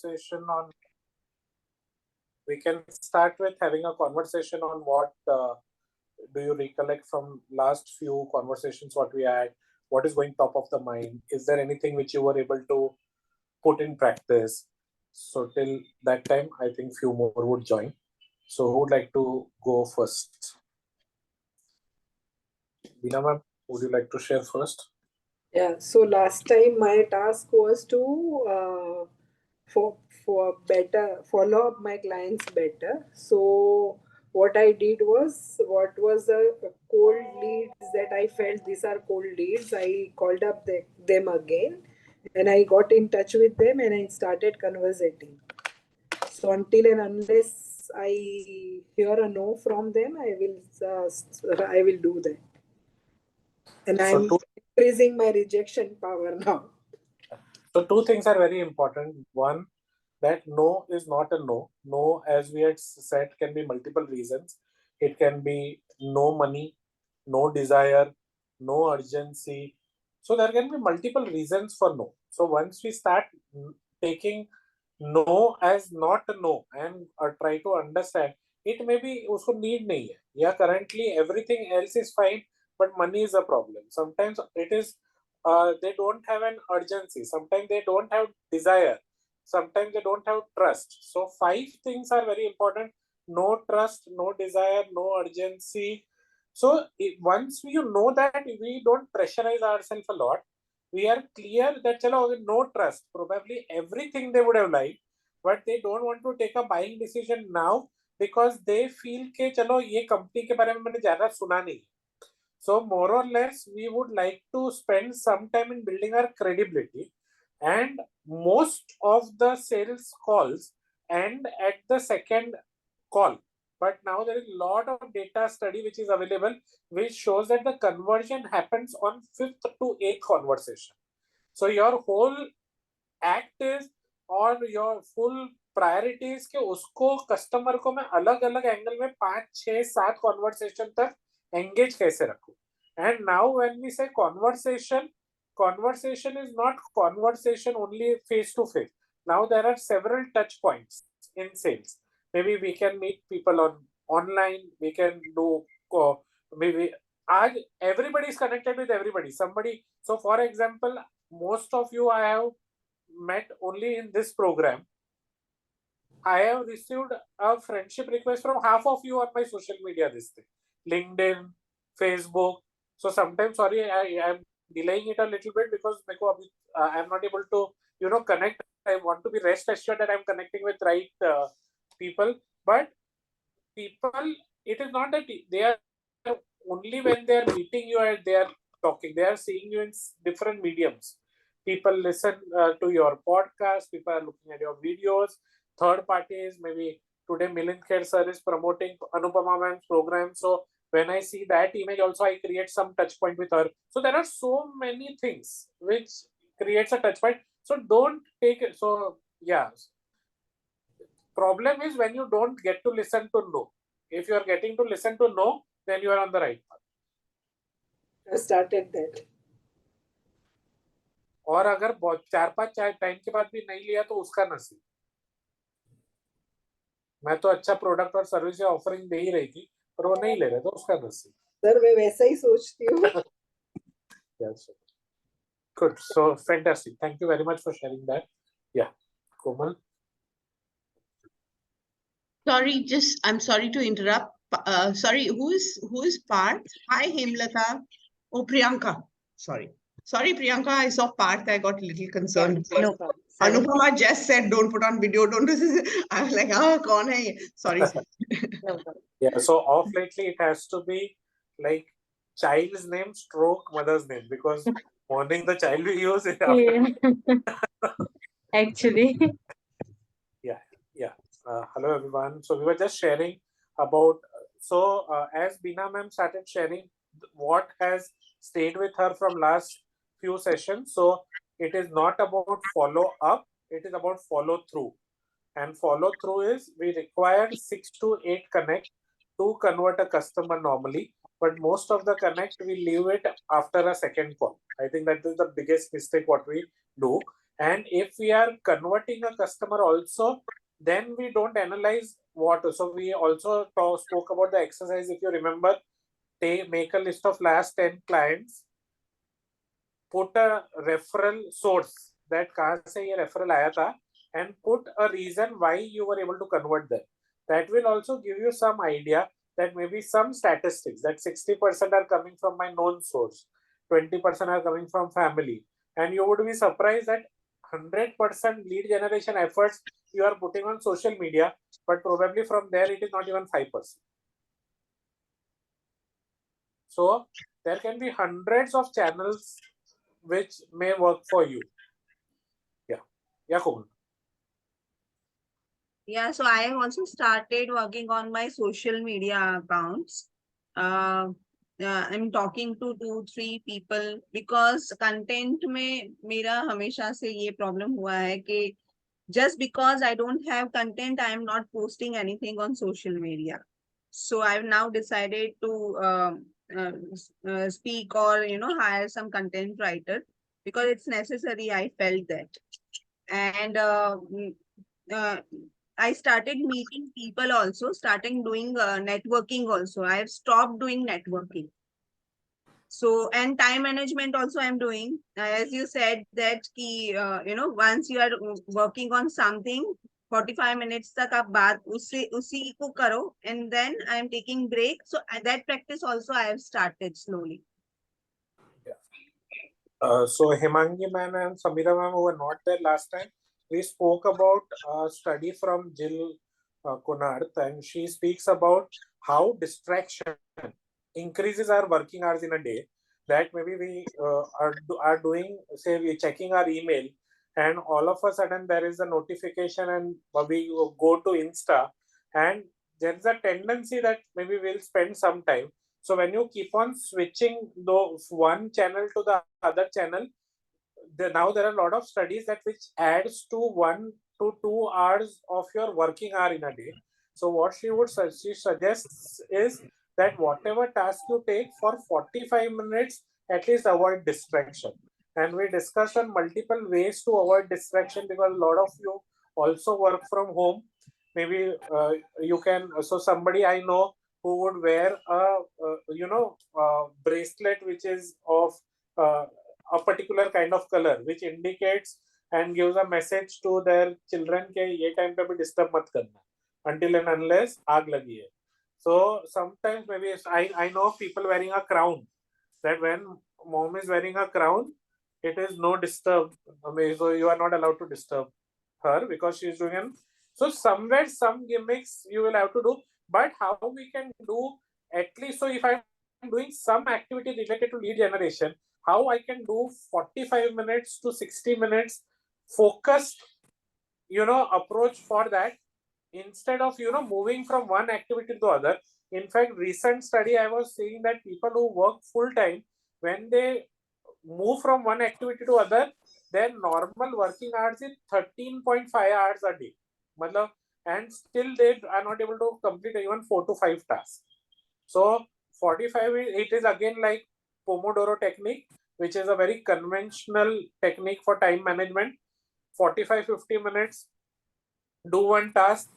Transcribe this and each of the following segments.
conversation on. We can start with having a conversation on what do you recollect from last few conversations what we had. What is going top of the mind? Is there anything which you were able to put in practice? So till that time, I think few more would join. So who would like to go first? Veena ma'am, would you like to share first? Yeah, so last time my task was to for better follow up my clients better. So what I did was, what was the cold leads that I felt these are cold leads, I called up them again, and I got in touch with them and I started conversating. So until and unless I hear a no from them, I will do that. And I'm increasing my rejection power now. So two things are very important. One, that no is not a no. No, as we had said, can be multiple reasons. It can be no money, no desire, no urgency. So there can be multiple reasons for no. So once we start taking no as not a no and try to understand, it may be usko need nahi hai. Yeah, currently everything else is fine, but money is a problem. Sometimes it is they don't have an urgency. Sometimes they don't have desire. Sometimes they don't have trust. So 5 things are very important: no trust, no desire, no urgency. So once you know that, we don't pressurize ourselves a lot. We are clear that chalo, no trust. Probably everything they would have liked, but they don't want to take a buying decision now because they feel कि चलो ये company के बारे में मैंने ज़्यादा सुना नहीं. So more or less, we would like to spend some time in building our credibility, and most of the sales calls end at the second call. But now there is a lot of data study which is available, which shows that the conversion happens on 5th to 8th conversation. So your whole act is, or your full priorities के उसको customer को मैं अलग अलग angle में 5, 6, 7 conversation तक engage कैसे रखूं. And now when we say conversation is not conversation only face to face. Now there are several touch points in sales. Maybe we can meet people online. We can do maybe everybody is connected with everybody. Somebody. So for example, most of you I have met only in this program. I have received a friendship request from half of you on my social media this thing. LinkedIn, Facebook. So sometimes, sorry, I am delaying it a little bit because I am not able to, connect. I want to be rest assured that I am connecting with right people. But people, it is not that they are only when they are meeting you and they are talking. They are seeing you in different mediums. People listen to your podcast. People are looking at your videos. Third parties, maybe today Milind Kher sir is promoting Anupama ma'am's program. So when I see that image also, I create some touch point with her. So there are so many things which creates a touch point. So don't take it. So yeah, problem is when you don't get to listen to no. If you are getting to listen to no, then you are on the right path. I started that. और अगर 4-5 time के बाद भी नहीं लिया तो उसका नसीब. मैं तो अच्छा प्रोडक्ट और सर्विस ऑफरिंग दे ही रही थी, पर वो नहीं ले रहे, तो उसका नसीब. सर मैं वैसा ही सोचती हूँ. Yes. Good. So fantastic. Thank you very much for sharing that. Yeah, Komal. Sorry, I'm sorry to interrupt. Sorry, who is Parth? Hi, Hemlata. Oh, Priyanka. Sorry, Priyanka. I saw Parth. I got a little concerned. No. Anupama just said, "Don't put on video. Don't do this." I was like, "Oh, kaun hai ye?" Sorry. No. Yeah. So off lately, it has to be like child's name stroke mother's name, because morning the child will use it. Actually. Yeah. Hello everyone. So we were just sharing about. So as Beena ma'am started sharing what has stayed with her from last few sessions. So it is not about follow up. It is about follow through. And follow through is, we require 6 to 8 connect to convert a customer normally, but most of the connect we leave it after a second call. I think that is the biggest mistake what we do. And if we are converting a customer also, then we don't analyze what. So we also spoke about the exercise. If you remember, make a list of last 10 clients, put a referral source that कहाँ से ये referral आया था, and put a reason why you were able to convert them. That will also give you some idea that maybe some statistics that 60% are coming from my known source, 20% are coming from family, and you would be surprised that 100% lead generation efforts you are putting on social media, but probably from there it is not even 5%. So there can be hundreds of channels which may work for you. Yeah, Komal. Yeah, so I have also started working on my social media accounts. I'm talking to 2-3 people because content में मेरा हमेशा से ये problem हुआ है कि just because I don't have content, I am not posting anything on social media. So I've now decided to speak or hire some content writer because it's necessary. I felt that, and uh, I started meeting people also, starting doing networking also. I have stopped doing networking. So, and time management also I'm doing. As you said that once you are working on something, 45 minutes तक आप बात उसी को करो, and then I'm taking break. So that practice also I have started slowly. So Himangi ma'am and Samira ma'am, who were not there last time, we spoke about a study from Jill Kunarth, and she speaks about how distraction increases our working hours in a day. That maybe we are doing, say, we're checking our email, and all of a sudden there is a notification, and we go to Insta, and there is a tendency that maybe we'll spend some time. So when you keep on switching one channel to the other channel, now there are a lot of studies that which adds to 1 to 2 hours of your working hour in a day. So what she suggests is that whatever task you take for 45 minutes, at least avoid distraction. And we discussed on multiple ways to avoid distraction because a lot of you also work from home. Maybe you can, so somebody I know who would wear a bracelet which is of a particular kind of color which indicates and gives a message to their children के ये time पे भी disturb मत करना until and unless आग लगी है. So sometimes maybe I know people wearing a crown, that when mom is wearing a crown, it is no disturb. I mean, so you are not allowed to disturb her because she is doing it. So somewhere some gimmicks you will have to do, but how we can do at least, so if I'm doing some activity related to lead generation, how I can do 45 minutes to 60 minutes focused approach for that, instead of moving from one activity to the other. In fact, recent study I was seeing that people who work full time, when they move from one activity to other, their normal working hours is 13.5 hours a day. And still they are not able to complete even 4 to 5 tasks. So 45, it is again like Pomodoro technique, which is a very conventional technique for time management. 45-50 minutes, do one task,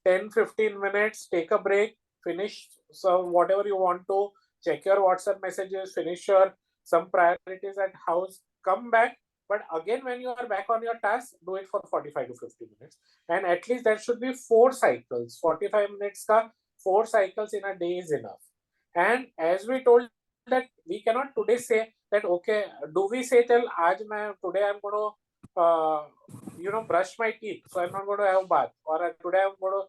10-15 minutes, take a break, finish so whatever you want to, check your WhatsApp messages, finish your some priorities at house, come back. But again, when you are back on your task, do it for 45 to 50 minutes. And at least there should be 4 cycles. 45 minutes ka 4 cycles in a day is enough. And as we told that we cannot today say that, okay, do we say till today I'm going to brush my teeth, so I'm not going to have bath, or today I'm going to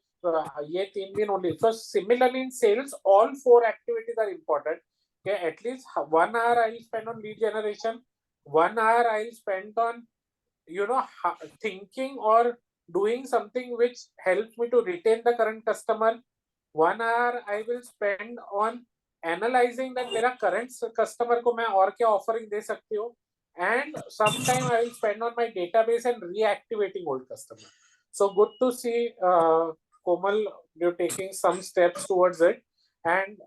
ye 3 din only. So similarly in sales, all 4 activities are important. Okay, at least 1 hour I'll spend on lead generation, 1 hour I'll spend on thinking or doing something which helps me to retain the current customer. 1 hour I will spend on analyzing that मेरा current customer को मैं और क्या offering दे सकती हूँ, and sometime I will spend on my database and reactivating old customer. So good to see Komal, you're taking some steps towards it. And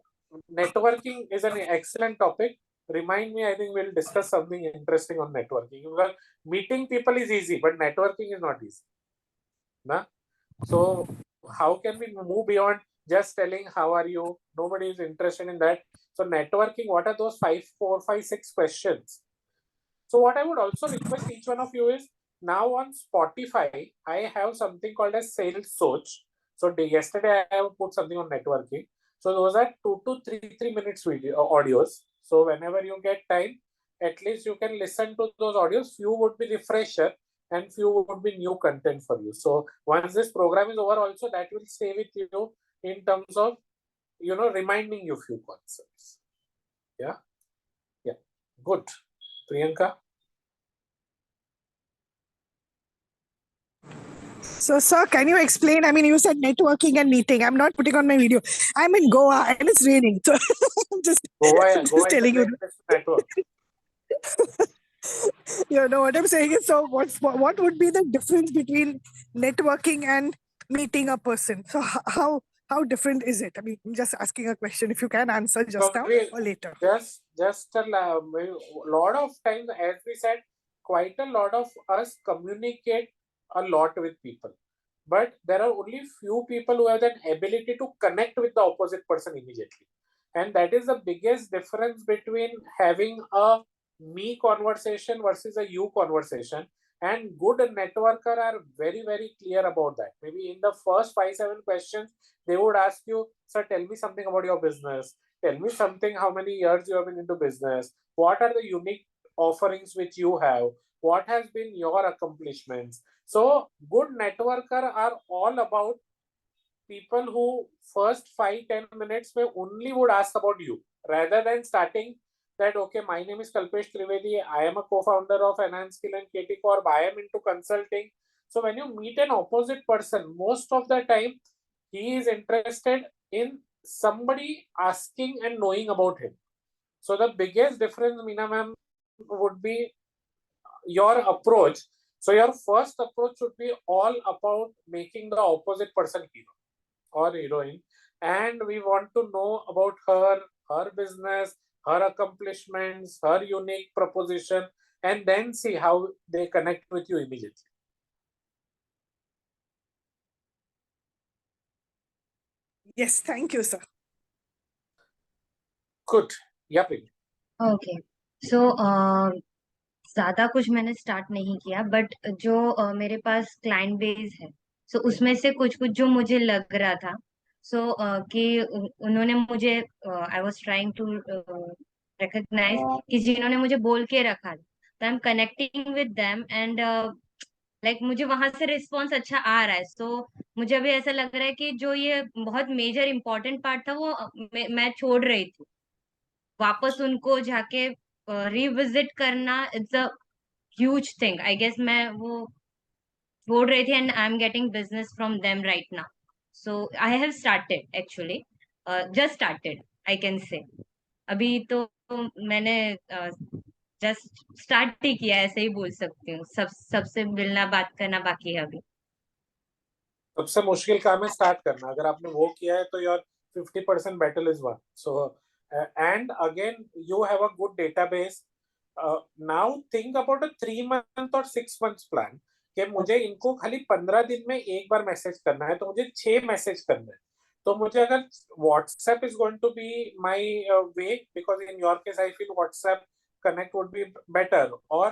networking is an excellent topic. remind me. I think we'll discuss something interesting on networking. Because meeting people is easy, but networking is not easy. Nah? So how can we move beyond just telling how are you? Nobody is interested in that. So networking, what are those 5, 4, 5, 6 questions? So what I would also request each one of you is, now on Spotify, I have something called as Sales Soch. So yesterday I have put something on networking. So those are 2 to 3 minutes video audios. So whenever you get time, at least you can listen to those audios. Few would be refresher and few would be new content for you. So once this program is over, also that will stay with you in terms of reminding you few concepts. Yeah. Good. Priyanka. So, sir, can you explain? I mean, you said networking and meeting. I'm not putting on my video. I'm in Goa and it's raining. So I'm just Goa is telling a you. great place to network. What I'm saying is, so what would be the difference between networking and meeting a person? So how different is it? I mean, I'm just asking a question. If you can answer just now or later. Just a lot of times, as we said, quite a lot of us communicate a lot with people, but there are only few people who have that ability to connect with the opposite person immediately, and that is the biggest difference between having a me conversation versus a you conversation. And good networker are very, very clear about that. Maybe in the first 5, 7 questions, they would ask you, sir, tell me something about your business. Tell me something, how many years you have been into business. What are the unique offerings which you have? What has been your accomplishments? So good networker are all about people who first 5-10 minutes may only would ask about you, rather than starting that, okay, my name is Kalpesh Trivedi, I am a co-founder of Enhance Skill and KT Corp, I am into consulting. So when you meet an opposite person, most of the time he is interested in somebody asking and knowing about him. So the biggest difference, Meena ma'am, would be your approach. So your first approach should be all about making the opposite person hero or heroine, and we want to know about her business, her accomplishments, her unique proposition, and then see how they connect with you immediately. Yes, thank you, sir. Good. Yeah, please. Okay so ज्यादा कुछ मैंने start नहीं किया but जो मेरे पास client base है सो उसमें से कुछ कुछ जो मुझे लग रहा था सो कि उन्होंने मुझे I was trying to recognize कि जिन्होंने मुझे बोल के रखा तो I am connecting with them and like मुझे वहां से रिस्पॉन्स अच्छा आ रहा है सो मुझे अभी ऐसा लग रहा है कि जो ये बहुत मेजर इम्पोर्टेंट पार्ट था वो मैं छोड़ रही थी वापस उनको जाके रिविजिट करना it's a huge thing I guess मैं वो छोड़ रही थी and I am getting business from them right now so I have started actually just started I can say अभी तो मैंने जस्ट स्टार्ट ही किया ऐसे ही बोल सकती हूँ सबसे मिलना बात करना बाकी है अभी सबसे मुश्किल काम है स्टार्ट करना. अगर आपने वो किया है तो your 50% battle is one. So and again you have a good database. Now think about a 3 month और 6 months प्लान कि मुझे इनको खाली 15 दिन में एक बार मैसेज करना है, तो मुझे 6 मैसेज करना है. तो मुझे अगर WhatsApp is going to be my way, because in your case I feel WhatsApp connect would be better, or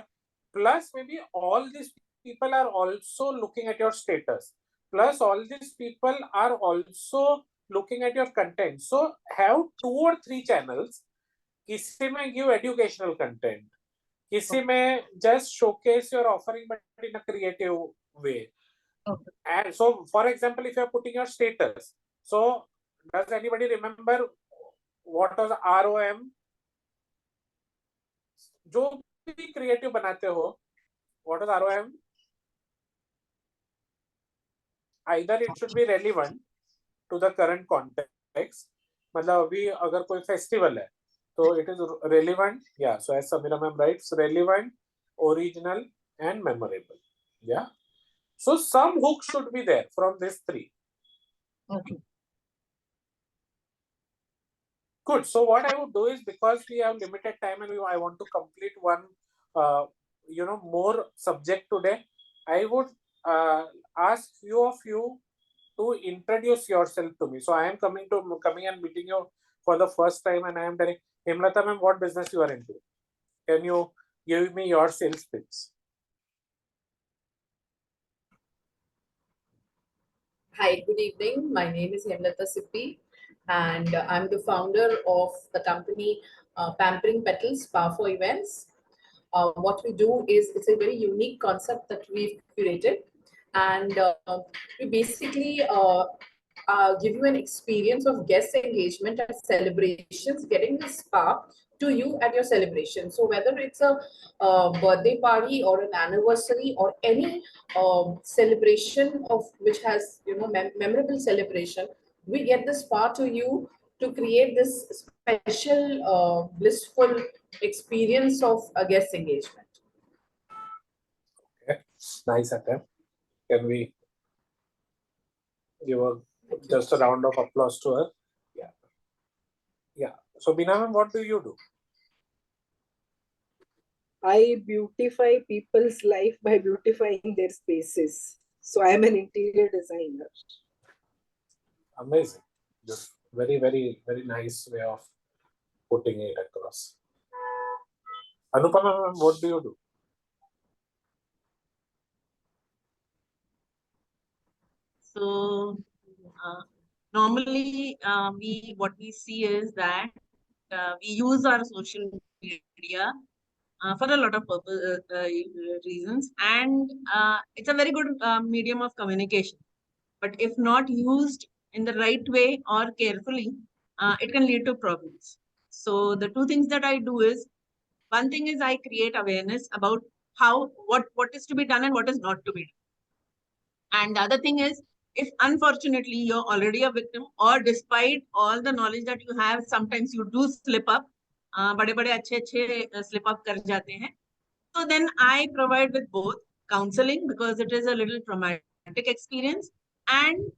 plus maybe all these people are also looking at your status, plus all these people are also looking at your content. So have 2 or 3 channels. किसी में give educational content, किसी में just showcase your offering but in a creative way. Okay. And so for example, if you are putting your status, so does anybody remember what was ROM? जो भी creative बनाते हो, what is ROM? Either it should be relevant to the current context. मतलब अभी अगर कोई festival है तो it is relevant, yeah. So as Samira ma'am writes, relevant, original, and memorable. Yeah. So some hook should be there from these 3. Okay. Good. So what I would do is, because we have limited time and I want to complete one, more subject today, I would ask few of you to introduce yourself to me. So I am coming and meeting you for the first time, and I am telling Hemlata ma'am, what business you are into? Can you give me your sales pitch? Hi, good evening. My name is Hemlata Sippi, and I'm the founder of the company Pampering Petals Spa for Events. What we do is, it's a very unique concept that we've curated, and we basically give you an experience of guest engagement and celebrations, getting the spa to you at your celebration. So whether it's a birthday party or an anniversary or any celebration of which has memorable celebration, we get the spa to you to create this special blissful experience of a guest engagement. Okay, nice attempt. Can we give just a round of applause to her? Yeah. Yeah. So Bina ma'am, what do you do? I beautify people's life by beautifying their spaces. So I am an interior designer. Amazing. Just very, very, very nice way of putting it across. Anupama, what do you do? So normally what we see is that we use our social media for a lot of reasons, and it's a very good medium of communication. But if not used in the right way or carefully, it can lead to problems. So the two things that I do is, one thing is I create awareness about what is to be done and what is not to be done. And the other thing is, if unfortunately you're already a victim, or despite all the knowledge that you have, sometimes you do slip up, बड़े बड़े अच्छे अच्छे slip up कर जाते हैं. So then I provide with both counseling, because it is a little traumatic experience, and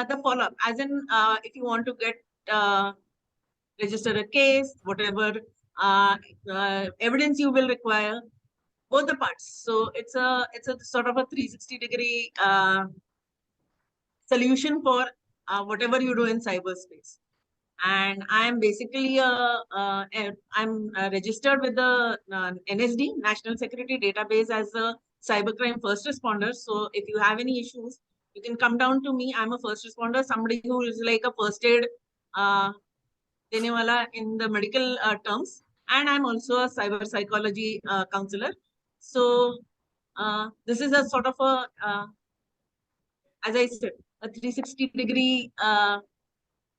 the follow-up, as in if you want to get register a case, whatever evidence you will require, both the parts. So it's a sort of a 360-degree solution for whatever you do in cyberspace. And I am basically I'm registered with the NSD, National Security Database, as a cybercrime first responder. So if you have any issues, you can come down to me. I'm a first responder, somebody who is like a first aid dene wala in the medical terms, and I'm also a cyber psychology counselor. So this is a sort of a, as I said, a 360-degree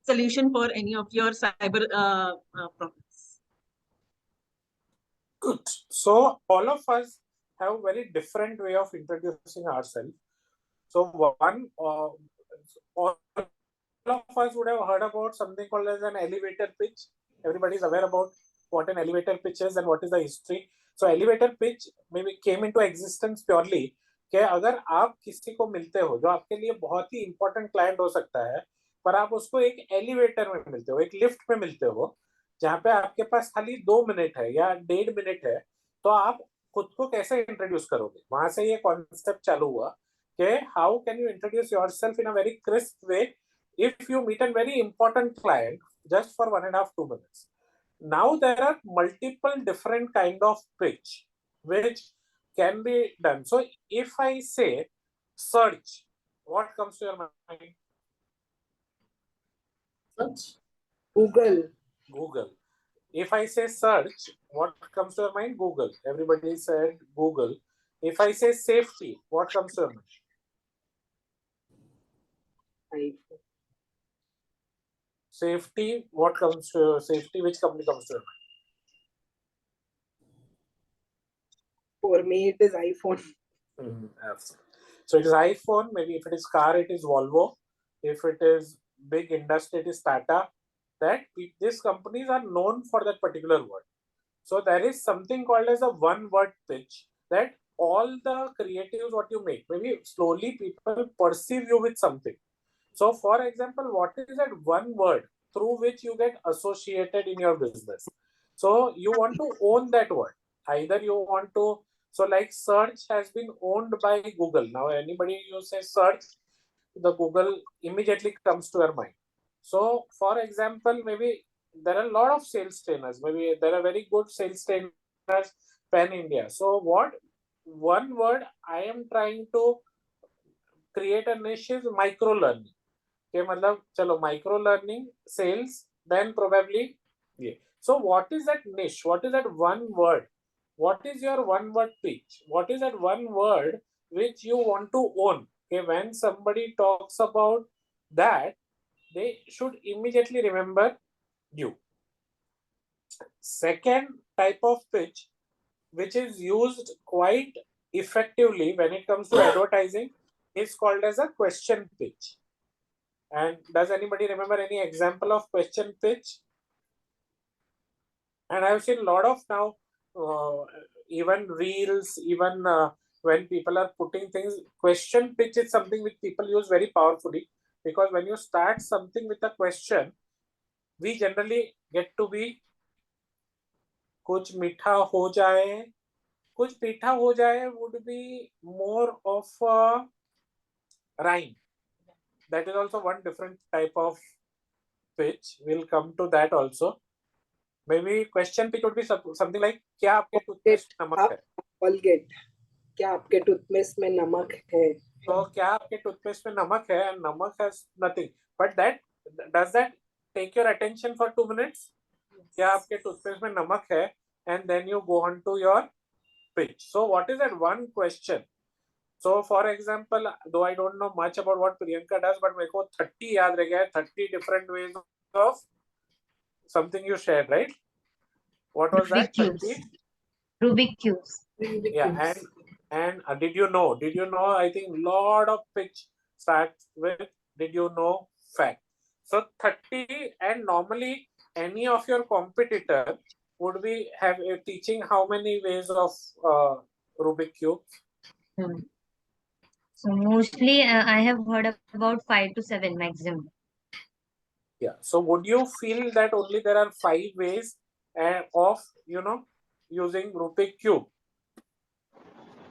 solution for any of your cyber problems. Good. So all of us have very different way of introducing ourselves. So one, all of us would have heard about something called as an elevator pitch. Everybody is aware about what an elevator pitch is and what is the history. So elevator pitch maybe came into existence purely कि अगर आप किसी को मिलते हो जो आपके लिए बहुत ही इंपॉर्टेंट क्लाइंट हो सकता है, पर आप उसको एक एलिवेटर में मिलते हो, एक लिफ्ट में मिलते हो, जहाँ पे आपके पास खाली 2 मिनट है या 1.5 मिनट है, तो आप खुद को कैसे इंट्रोड्यूस करोगे? वहां से ये कॉन्सेप्ट चालू हुआ कि how can you introduce yourself in a very crisp way if you meet a very important client just for 1.5 to 2 minutes. Now there are multiple different kind of pitch which can be done. So if I say search, what comes to your mind? Search. Google. If I say search, what comes to your mind? Google. Everybody said Google. If I say safety, what comes to your mind? Safety, what comes to safety? Which company comes to your mind? For me, it is iPhone. Absolutely. So it is iPhone. Maybe if it is car, it is Volvo. If it is big industry, it is Tata. That these companies are known for that particular word. So there is something called as a one-word pitch, that all the creatives what you make, maybe slowly people perceive you with something. So for example, what is that one word through which you get associated in your business. So you want to own that word. Either you want to, so like search has been owned by Google. Now anybody you say search, the Google immediately comes to your mind. So for example, maybe there are a lot of sales trainers. Maybe there are very good sales trainers pan India. So what one word I am trying to create a niche is micro learning. Okay, मतलब चलो micro learning sales, then probably yeah. So what is that niche? What is that one word? What is your one word pitch? What is that one word which you want to own? Okay, when somebody talks about that, they should immediately remember you. Second type of pitch, which is used quite effectively when it comes to advertising, is called as a question pitch. And does anybody remember any example of question pitch? And I've seen a lot of now, even reels, even when people are putting things, question pitch is something which people use very powerfully, because when you start something with a question, we generally get to be कुछ मीठा हो जाए, कुछ मीठा हो जाए would be more of a rhyme. That is also one different type of pitch. We'll come to that also. Maybe question pitch would be something like क्या आपके टूथपेस्ट में नमक है? Colgate. क्या आपके टूथपेस्ट में नमक है? So क्या आपके टूथपेस्ट में नमक है? And नमक has nothing. But that does that take your attention for 2 minutes? क्या आपके टूथपेस्ट में नमक है? And then you go on to your pitch. So what is that one question? So for example, though I don't know much about what Priyanka does, but मेरे को 30 याद रह गया, 30 different ways of something you shared, right? What was that? 30? Rubik cubes. Yeah, and did you know? I think lot of pitch starts with did you know fact. So 30, and normally any of your competitor would be have teaching how many ways of Rubik cube? So mostly I have heard about 5 to 7 maximum. Yeah. So would you feel that only there are 5 ways of using Rubik cube?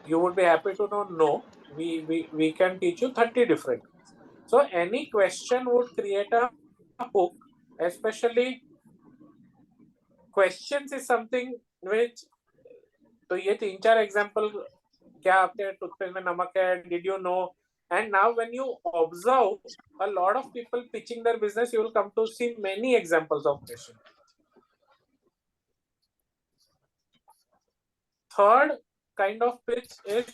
You would be happy to know no. We can teach you 30 different ways. So any question would create a hook, especially questions is something which. तो ये 3-4 example क्या आपके toothpaste में नमक है? Did you know? And now when you observe a lot of people pitching their business, you will come to see many examples of question. Third kind of pitch is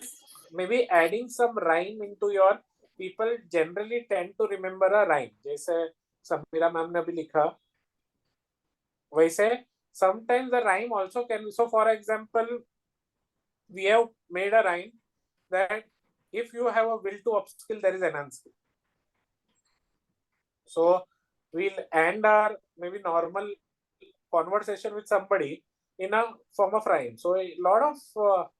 maybe adding some rhyme into your. People generally tend to remember a rhyme. जैसे Samira ma'am ने अभी लिखा, वैसे sometimes the rhyme also can. So for example, we have made a rhyme that if you have a will to upskill, there is an unskill. So we'll end our maybe normal conversation with somebody in a form of rhyme. So a lot of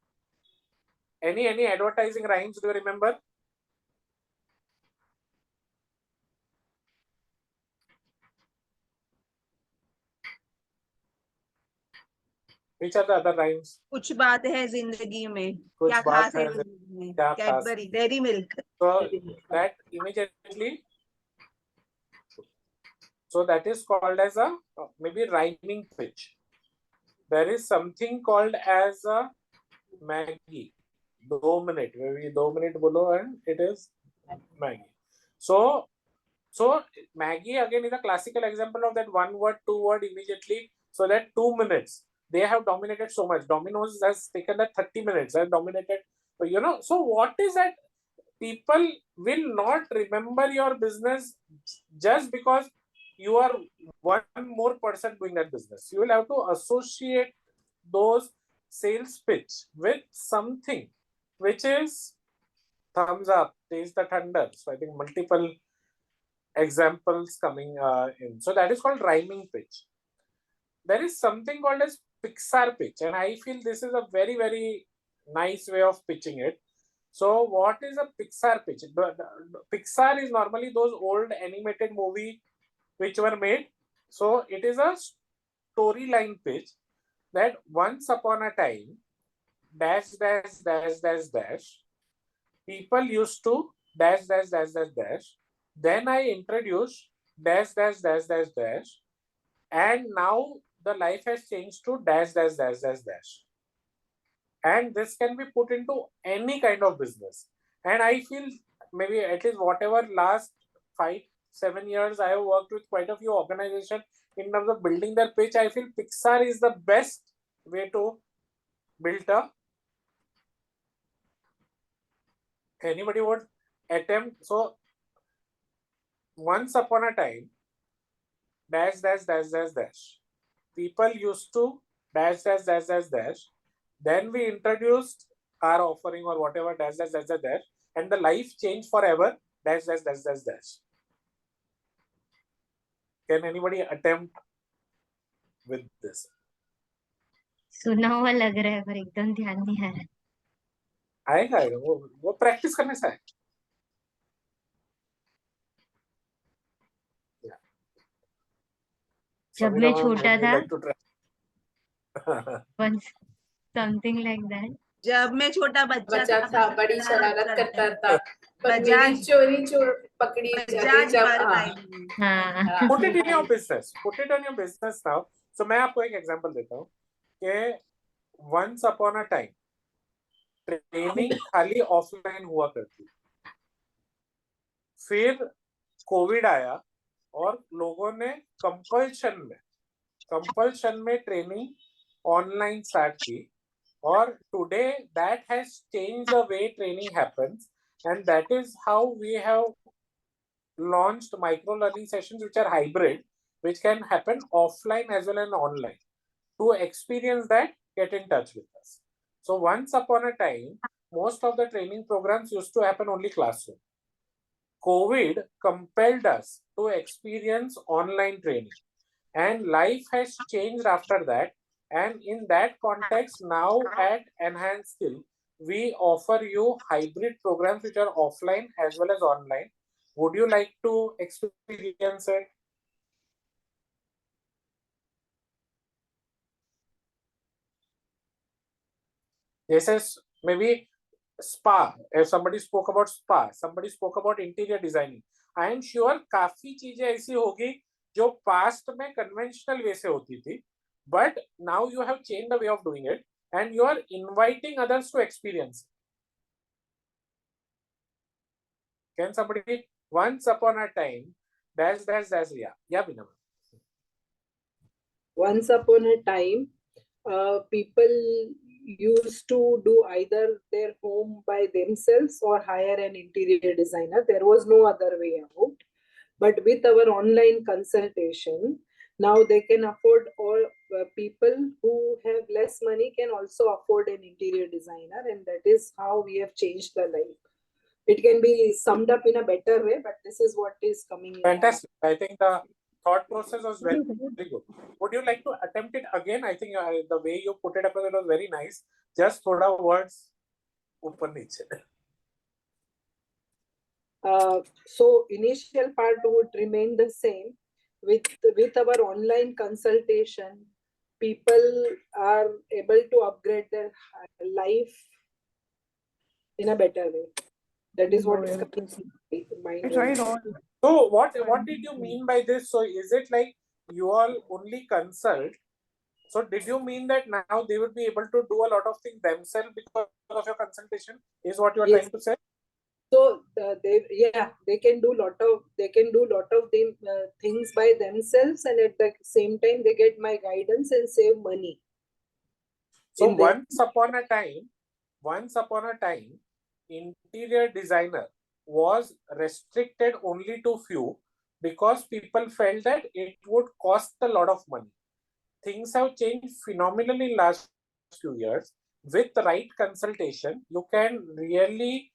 any advertising rhymes do you remember? Which are the other rhymes? कुछ बात है जिंदगी में, कुछ क्या बात खास है है जिंदगी में, क्या खास? Cadbury, dairy milk. So that immediately, so that is called as a maybe rhyming pitch. There is something called as a Maggie. 2 minute, maybe 2 minute below, and it is Maggie. So Maggie again is a classical example of that one word, 2 word immediately. So that 2 minutes, they have dominated so much. Domino's has taken that 30 minutes and dominated. So what is that? People will not remember your business just because you are one more person doing that business. You will have to associate those sales pitch with something which is thumbs up, taste the thunder. So I think multiple examples coming in. So that is called rhyming pitch. There is something called as Pixar pitch, and I feel this is a very, very nice way of pitching it. So what is a Pixar pitch? Pixar is normally those old animated movie which were made So it is a storyline pitch that once upon a time, dash, dash, dash, dash, dash, people used to dash, dash, dash, dash, dash. Then I introduced dash, dash, dash, dash, dash. And now the life has changed to dash, dash, dash, dash, dash. And this can be put into any kind of business. And I feel maybe at least whatever last 5-7 years I have worked with quite a few organizations in terms of building their pitch. I feel Pixar is the best way to build a. Anybody would attempt. So once upon a time, dash, dash, dash, dash, dash. People used to dash, dash, dash, dash, dash. Then we introduced our offering or whatever, dash, dash, dash, dash, dash. And the life changed forever, dash, dash, dash, dash, dash. Can anybody attempt with this? सुना हुआ लग रहा है पर एकदम ध्यान नहीं आ रहा। आएगा वो प्रैक्टिस करने से आएगा। जब मैं छोटा था, like once something like that. जब मैं छोटा बच्चा था बड़ी शरारत करता था पर मेरी बजाज चोरी चोर पकड़ी जाती जब हाँ put it in your business, put it on your business now. So मैं आपको एक एग्जांपल देता हूँ कि once upon a time training खाली ऑफलाइन हुआ करती, फिर कोविड आया और लोगों ने कंपल्शन में ट्रेनिंग ऑनलाइन स्टार्ट की, और today that has changed the way training happens, and that is how we have launched micro learning sessions which are hybrid, which can happen offline as well as online. To experience that, get in touch with us. So once upon a time, most of the training programs used to happen only classroom. COVID compelled us to experience online training, and life has changed after that. And in that context, now at Enhanced Skill, we offer you hybrid programs which are offline as well as online. Would you like to experience it? This is maybe spa. If somebody spoke about spa, somebody spoke about interior designing. I am sure काफी चीजें ऐसी होगी जो past में conventional way से होती थी, but now you have changed the way of doing it and you are inviting others to experience. Can somebody once upon a time dash yeah Binam. Once upon a time, people used to do either their home by themselves or hire an interior designer. There was no other way out. But with our online consultation, now they can afford, all people who have less money can also afford an interior designer, and that is how we have changed the life. It can be summed up in a better way, but this is what is coming. Fantastic. I think the thought process was very, very good. Would you like to attempt it again? I think the way you put it up, it was very nice. Just thoda words ऊपर नीचे. So initial part would remain the same. With our online consultation, people are able to upgrade their life in a better way. That is what is coming in mind. So what did you mean by this? So is it like you all only consult? So did you mean that now they would be able to do a lot of things themselves because of your consultation? Is what you are trying to say? So they can do lot of things by themselves, and at the same time they get my guidance and save money. So once upon a time, interior designer was restricted only to few because people felt that it would cost a lot of money. Things have changed phenomenally in last few years. With the right consultation, you can really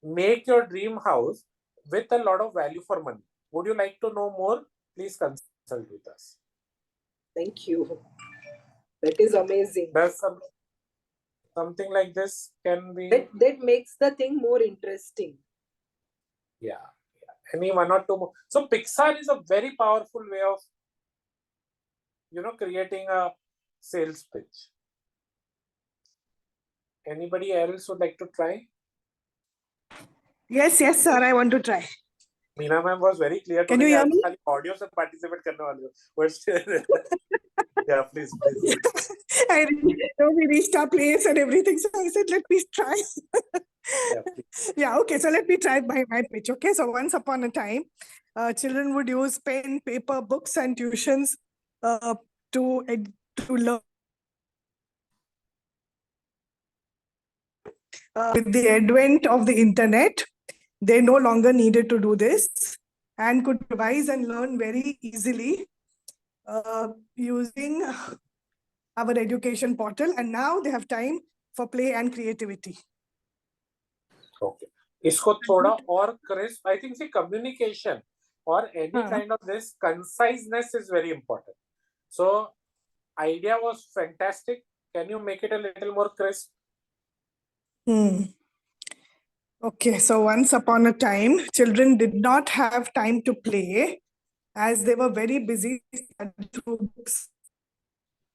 make your dream house with a lot of value for money. Would you like to know more? Please consult with us. Thank you. That is amazing. Does something like this can be... That makes the thing more interesting. Yeah. Any one or two more. So Pixar is a very powerful way of creating a sales pitch. Anybody else would like to try? Yes, sir. I want to try. Meena ma'am was very clear. Can you hear me? Audio se participate karne wale ho. But yeah, please. We reached our place and everything, so I said, let me try. Yeah, okay, so let me try my pitch. Okay, so once upon a time, children would use pen, paper, books, and tuitions to learn. With the advent of the internet, they no longer needed to do this and could revise and learn very easily using our education portal, and now they have time for play and creativity. Okay. इसको थोड़ा और crisp, I think, see, communication or any kind of this conciseness is very important. So, idea was fantastic. Can you make it a little more crisp? Okay, so once upon a time, children did not have time to play as they were very busy studying through books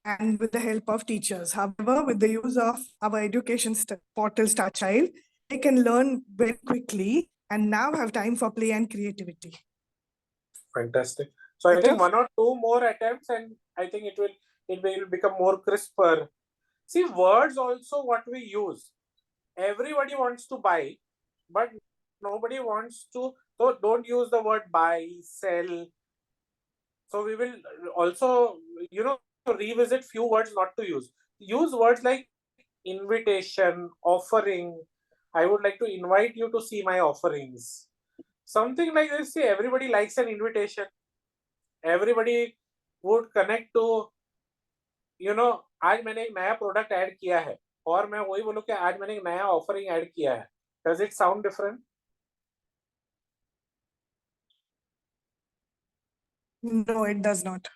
and with the help of teachers. However, with the use of our education portal Star Child, they can learn very quickly and now have time for play and creativity. Fantastic. So I think 1 or 2 more attempts and I think it will become more crisper. See, words also what we use. Everybody wants to buy, but nobody wants to, so don't use the word buy, sell. So we will also, revisit few words not to use. Use words like invitation, offering. I would like to invite you to see my offerings. Something like this. See, everybody likes an invitation. Everybody would connect to, आज मैंने एक नया product add किया है और मैं वही बोलूं कि आज मैंने एक नया ऑफरिंग ऐड किया है. Does it sound different? No, it does not.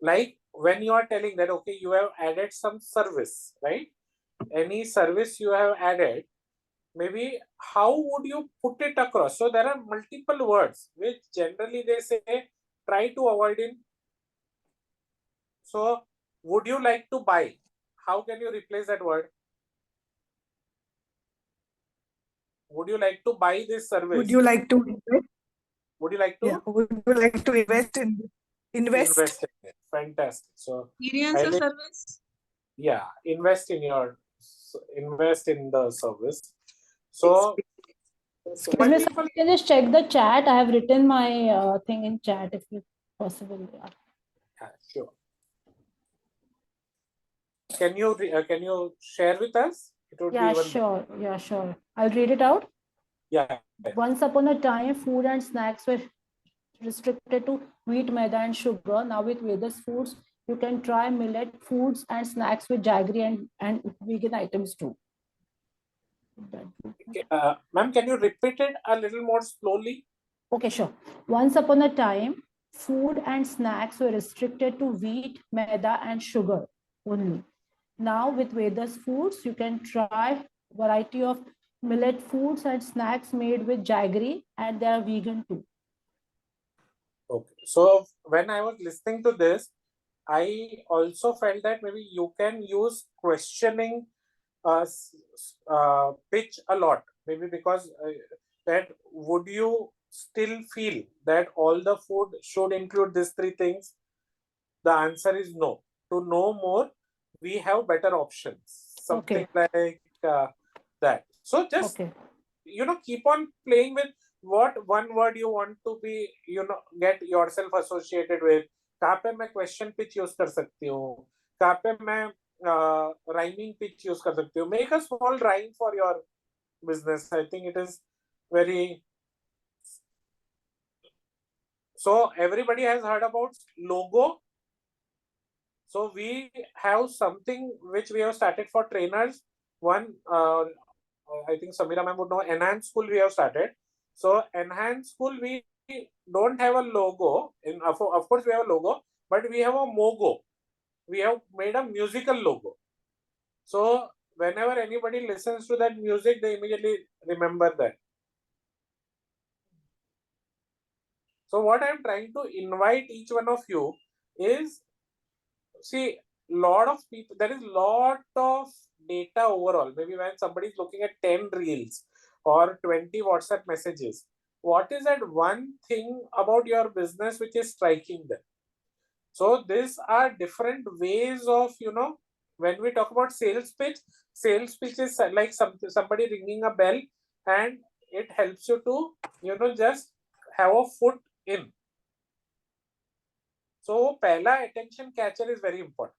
Like when you are telling that, okay, you have added some service, right? Any service you have added, maybe how would you put it across? So there are multiple words which generally they say try to avoid in. So would you like to buy? How can you replace that word? Would you like to buy this service? Would you like to invest? Would you like to? Yeah. Would you like to invest in invest? Invest in it. Fantastic. So Experience or service? Yeah, invest in the service. So Excuse me, sir, you can just check the chat. I have written my thing in chat if it's possible. Yeah, sure. Can you share with us? It would be even sure. Yeah, sure. I'll read it out. Yeah. Once upon a time, food and snacks were restricted to wheat, maida, and sugar. Now with Vedas Foods, you can try millet foods and snacks with jaggery and vegan items too. Ma'am, can you repeat it a little more slowly? Okay, sure. Once upon a time, food and snacks were restricted to wheat, maida, and sugar only. Now with Vedas Foods, you can try variety of millet foods and snacks made with jaggery, and they are vegan too. Okay. So when I was listening to this, I also felt that maybe you can use questioning pitch a lot. Maybe because that would you still feel that all the food should include these 3 things? The answer is no. To know more, we have better options. Something like that. So just, keep on playing with what one word you want to be, get yourself associated with. कहाँ पे मैं question pitch use कर सकती हूँ? कहाँ पे मैं rhyming pitch use कर सकती हूँ? Make a small rhyme for your business. I think it is very. So everybody has heard about logo. So we have something which we have started for trainers. One, I think Samira ma'am would know, Enhance School we have started. So Enhance School, we don't have a logo. Of course, we have a logo, but we have a mogo. We have made a musical logo. So whenever anybody listens to that music, they immediately remember that. So what I'm trying to invite each one of you is, see, lot of people, there is lot of data overall. Maybe when somebody is looking at 10 reels or 20 WhatsApp messages, what is that one thing about your business which is striking them? So these are different ways of, when we talk about sales pitch is like somebody ringing a bell, and it helps you to, just have a foot in. So pehla attention catcher is very important.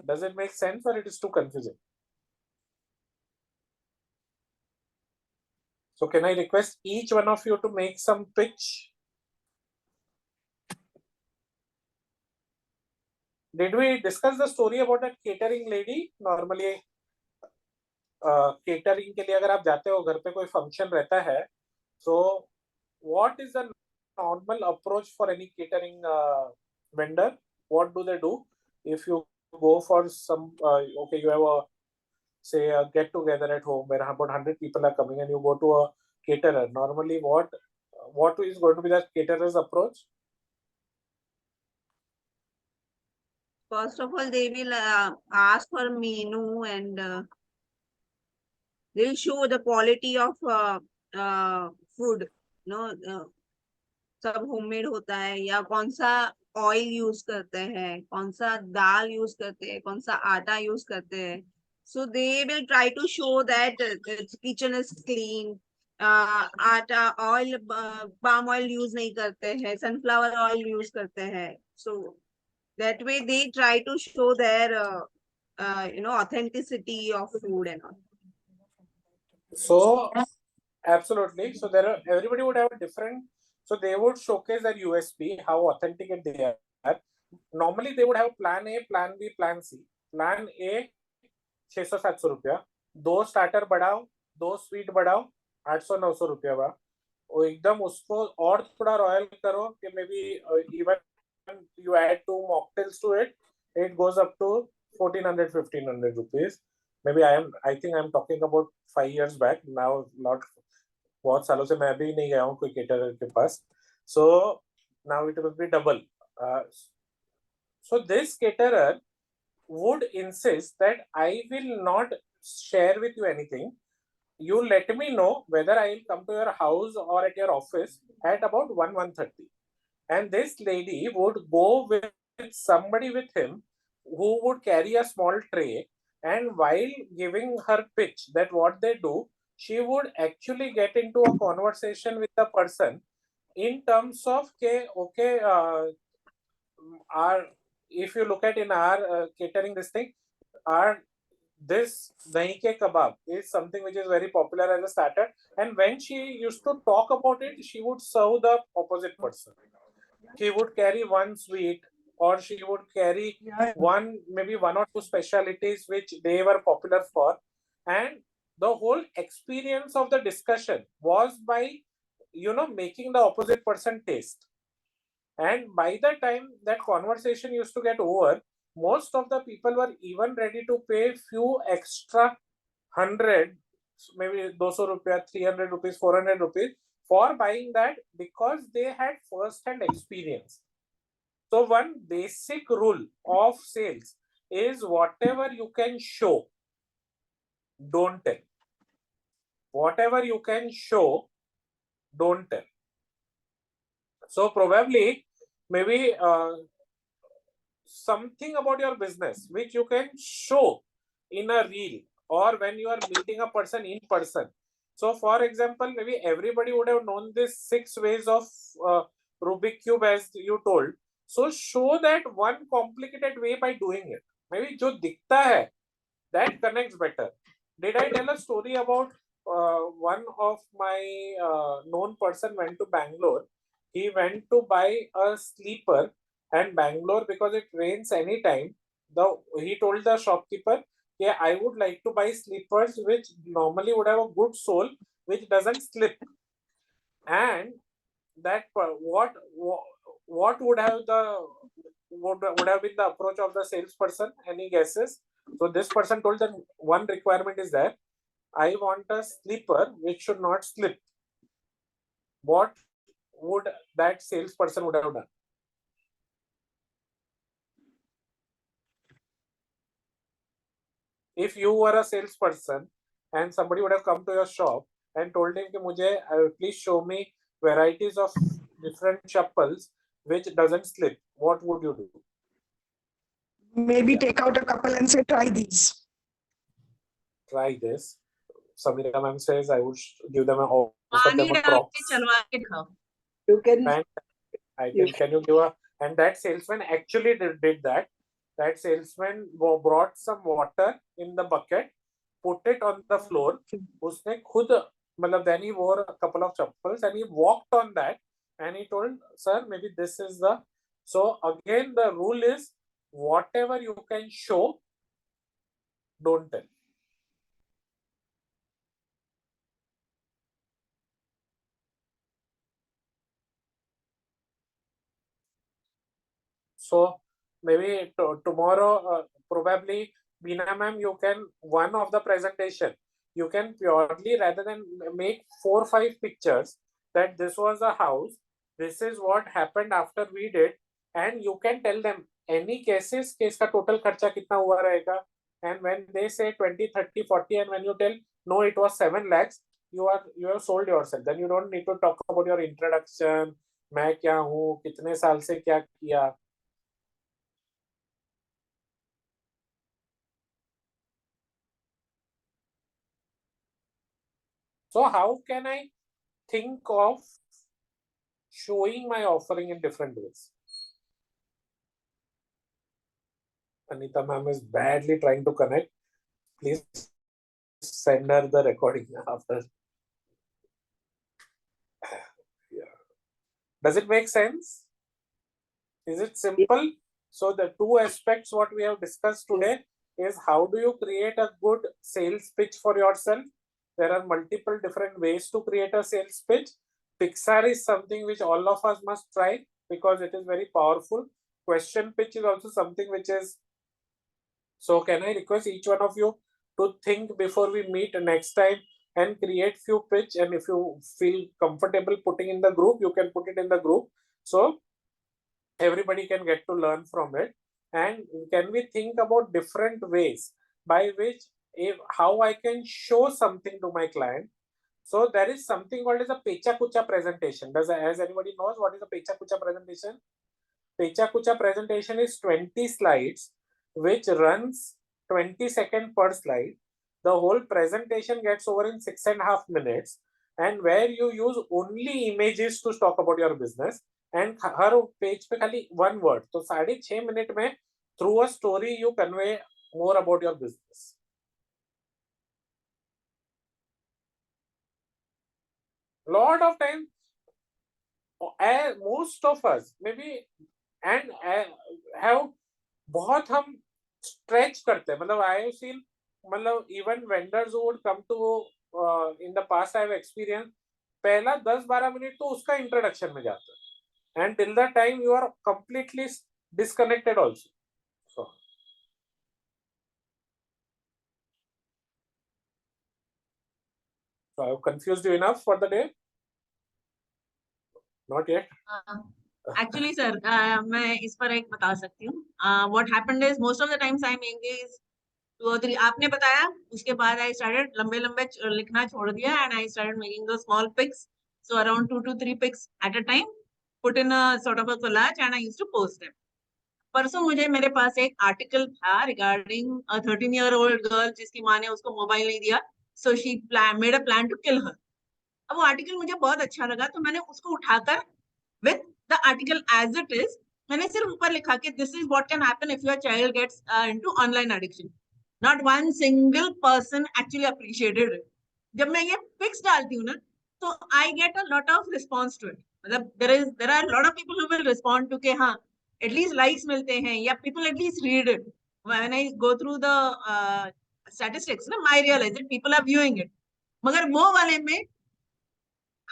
Does it make sense or it is too confusing? So can I request each one of you to make some pitch? Did we discuss the story about that catering lady? Normally, catering के लिए अगर आप जाते हो, घर पे कोई function रहता है, so what is the normal approach for any catering vendor? What do they do? If you go for some, okay, you have say a get together at home where about 100 people are coming, and you go to a caterer. Normally, what is going to be the caterer's approach? First of all, they will ask for menu, and they'll show the quality of food. सब homemade होता है, या कौन सा oil use करते हैं, कौन सा दाल यूज करते हैं, कौन सा आटा यूज करते हैं. So they will try to show that the kitchen is clean. आटा ऑयल, palm oil यूज नहीं करते हैं, sunflower oil यूज करते हैं. So that way they try to show their authenticity of food and all. So absolutely. So everybody would have a different. So they would showcase their USP, how authentic they are. Normally they would have plan A, plan B, plan C. Plan A 600-700 रुपया, 2 starter बढ़ाओ, 2 sweet बढ़ाओ, 800-900 रुपया बा. वो एकदम उसको और थोड़ा रॉयल करो कि maybe even you add 2 mocktails to it, it goes up to 1400-1500 rupees. Maybe I think I'm talking about 5 years back. Now not, बहुत सालों से मैं भी नहीं गया हूँ कोई caterer के पास. So now it will be double. So this caterer would insist that I will not share with you anything. You let me know whether I will come to your house or at your office at about 1:30. And this lady would go with somebody with him who would carry a small tray, and while giving her pitch that what they do, she would actually get into a conversation with the person in terms of okay, if you look at in our catering this thing, this dahi ke kebab is something which is very popular as a starter, and when she used to talk about it, she would serve the opposite person. She would carry one sweet, or she would carry maybe one or two specialties which they were popular for, and the whole experience of the discussion was by making the opposite person taste. And by the time that conversation used to get over, most of the people were even ready to pay few extra 100, maybe 200 rupees, 300 rupees, 400 rupees for buying that, because they had first-hand experience. So one basic rule of sales is whatever you can show, don't tell. Whatever you can show, don't tell. So probably maybe something about your business which you can show in a reel, or when you are meeting a person in person. So for example, maybe everybody would have known this 6 ways of Rubik cube as you told. So show that one complicated way by doing it. Maybe jo dikhta hai, that connects better. Did I tell a story about one of my known person went to Bangalore. He went to buy a sleeper, and Bangalore, because it rains anytime, he told the shopkeeper, yeah, I would like to buy slippers which normally would have a good sole which doesn't slip. And that what would have been the approach of the salesperson? Any guesses? So this person told that one requirement is there. I want a slipper which should not slip. what would that salesperson would have done? If you were a salesperson and somebody would have come to your shop and told him कि मुझे please show me varieties of different chappals which doesn't slip, what would you do? Maybe take out a couple and say, try these. Try this. Samira ma'am says I would give them offer them a Crocs. You can. And can you give a, and that salesman actually did that. That salesman brought some water in the bucket, put it on the floor. उसने खुद मतलब then he wore a couple of chappals and he walked on that and he told, sir, maybe this is the. So again the rule is whatever you can show, don't tell. So maybe tomorrow, probably, Beena ma'am, you can, one of the presentation, you can purely, rather than make 4 or 5 pictures, that this was a house, this is what happened after we did, and you can tell them any cases, case का total खर्चा कितना हुआ रहेगा, and when they say 20, 30, 40, and when you tell, no, it was 7 lakhs, you have sold yourself. Then you don't need to talk about your introduction, मैं क्या हूँ, कितने साल से क्या किया. So how can I think of showing my offering in different ways? Anita ma'am is badly trying to connect. Please send her the recording after. Yeah. Does it make sense? Is it simple? So the 2 aspects what we have discussed today is how do you create a good sales pitch for yourself? There are multiple different ways to create a sales pitch. Pixar is something which all of us must try because it is very powerful. Question pitch is also something which is. So can I request each one of you to think before we meet next time and create few pitch, and if you feel comfortable putting in the group, you can put it in the group. So everybody can get to learn from it. And can we think about different ways by which how I can show something to my client. So there is something called as a Pecha Kucha presentation. As anybody knows what is a Pecha Kucha presentation? Pecha Kucha presentation is 20 slides which runs 20 seconds per slide. The whole presentation gets over in 6.5 minutes, and where you use only images to talk about your business. And her page पे खाली 1 word, तो 6.5 minutes में through a story you convey more about your business. Lot of time, most of us maybe and have बहुत हम stretch करते हैं. मतलब I have seen, मतलब even vendors who would come to in the past I have experienced, पहला 10-12 minute तो उसका introduction में जाता है. And till the time you are completely disconnected also. So I have confused you enough for the day? Not yet. Actually, sir, मैं इस पर एक बता सकती हूँ. What happened is most of the times I'm engaged 2 or 3. आपने बताया, उसके बाद I started लंबे लिखना छोड़ दिया and I started making the small pics. So around 2 to 3 pics at a time, put in a sort of a collage and I used to post them. परसों मुझे मेरे पास एक आर्टिकल था रिगार्डिंग a 13-year-old girl जिसकी माँ ने उसको mobile नहीं दिया. So she made a plan to kill her. अब वो आर्टिकल मुझे बहुत अच्छा लगा तो मैंने उसको उठाकर with the article as it is, मैंने सिर्फ ऊपर लिखा कि this is what can happen if your child gets into online addiction. Not one single person actually appreciated it. जब मैं ये pics डालती हूँ ना, तो I get a lot of response to it. मतलब there are a lot of people who will respond to कि हाँ, at least likes मिलते हैं या people at least read it. When I go through the statistics, ना, I realize that people are viewing it. मगर वो वाले में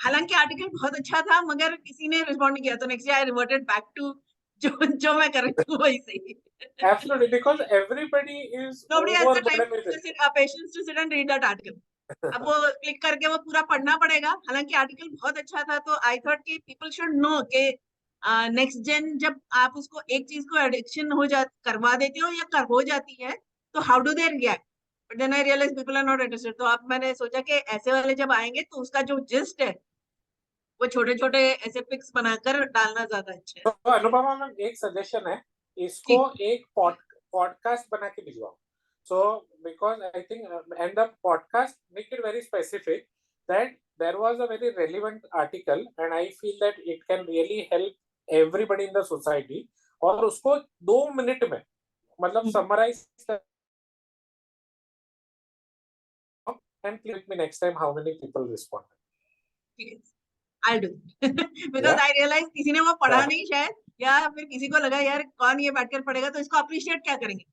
हालांकि आर्टिकल बहुत अच्छा था मगर किसी ने रिस्पॉन्ड नहीं किया तो next day I reverted back to जो मैं कर रही हूँ वही सही. Absolutely, because everybody is Nobody has the time overburdened with it. patience to sit and read that article. अब वो क्लिक करके वो पूरा पढ़ना पड़ेगा। हालांकि आर्टिकल बहुत अच्छा था, तो आई थॉट कि पीपल शुड नो कि नेक्स्ट जेन जब आप उसको एक चीज को एडिक्शन करवा देते हो या हो जाती है, तो how do they react. But then I realize people are not interested. तो अब मैंने सोचा कि ऐसे वाले जब आएंगे तो उसका जो जिस्ट है वो छोटे छोटे ऐसे पिक्स बनाकर डालना ज्यादा अच्छा है। तो अनुपमा मैम एक सजेशन है, इसको एक पॉडकास्ट बना के भिजवाओ. So because I think and the podcast make it very specific that there was a very relevant article and I feel that it can really help everybody in the society. और उसको 2 minute में मतलब summarize and please me next time how many people respond. I'll do because I realize किसी ने वो पढ़ा नहीं शायद, या फिर किसी को लगा यार कौन ये बैठकर पढ़ेगा, तो इसको अप्रिशिएट क्या करेंगे.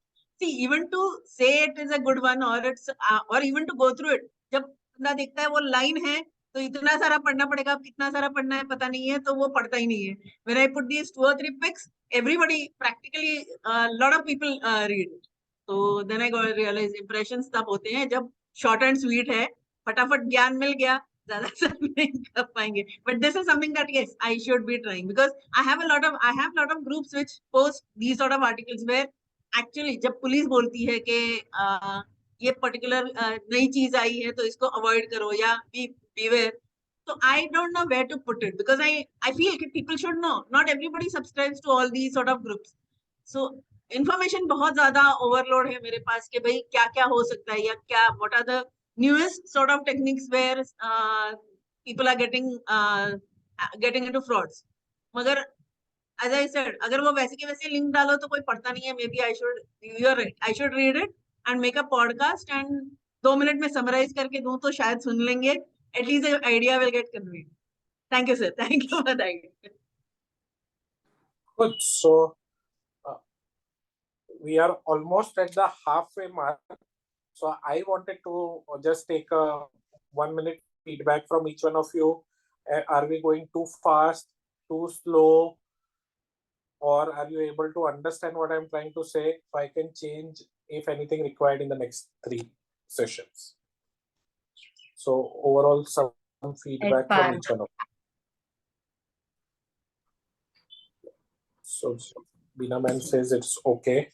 See, even to say it is a good one or it's or even to go through it, जब बंदा देखता है वो लाइन है तो इतना सारा पढ़ना पड़ेगा, कितना सारा पढ़ना है पता नहीं है, तो वो पढ़ता ही नहीं है. When I put these 2 or 3 pics, everybody practically lot of people read it. So then I got realize impressions तब होते हैं जब short and sweet है, फटाफट ज्ञान मिल गया, ज्यादा सब नहीं कर पाएंगे. But this is something that yes, I should be trying because I have lot of groups which post these sort of articles where actually जब पुलिस बोलती है कि ये पर्टिकुलर नई चीज आई है तो इसको अवॉइड करो या beware, so I don't know where to put it because I feel that people should know. Not everybody subscribes to all these sort of groups. So information बहुत ज्यादा overload है मेरे पास कि भाई क्या क्या हो सकता है या क्या what are the newest sort of techniques where people are getting into frauds. मगर as I said, अगर वो वैसे के वैसे लिंक डालो तो कोई पढ़ता नहीं है. Maybe I should, you're right, I should read it and make a podcast and 2 minute में summarize करके दूं तो शायद सुन लेंगे. At least the idea will get conveyed. Thank you, sir. Thank you for the idea. Good. So we are almost at the halfway mark. So I wanted to just take a 1 minute feedback from each one of you. Are we going too fast, too slow, or are you able to understand what I'm trying to say? So I can change if anything required in the next 3 sessions. So overall, some feedback from each one of you. So Beena ma'am says it's okay.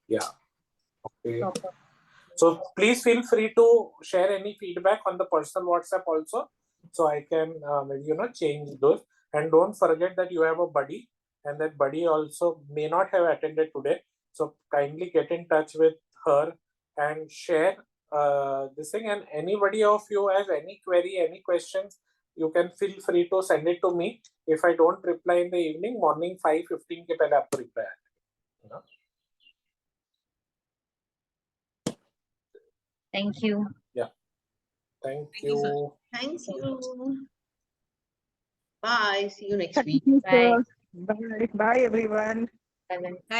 Yeah. Okay. So please feel free to share any feedback on the personal WhatsApp also, so I can maybe change those. And don't forget that you have a buddy, and that buddy also may not have attended today. So kindly get in touch with her and share this thing. And anybody of you has any query, any questions, you can feel free to send it to me. If I don't reply in the evening, morning 5:15 के पहले आपको reply आएगा. Thank you. Yeah. Thank you, sir. you. Thank you. Bye. See you next Thank week. you, Bye. sir. Bye. Bye, everyone. Bye.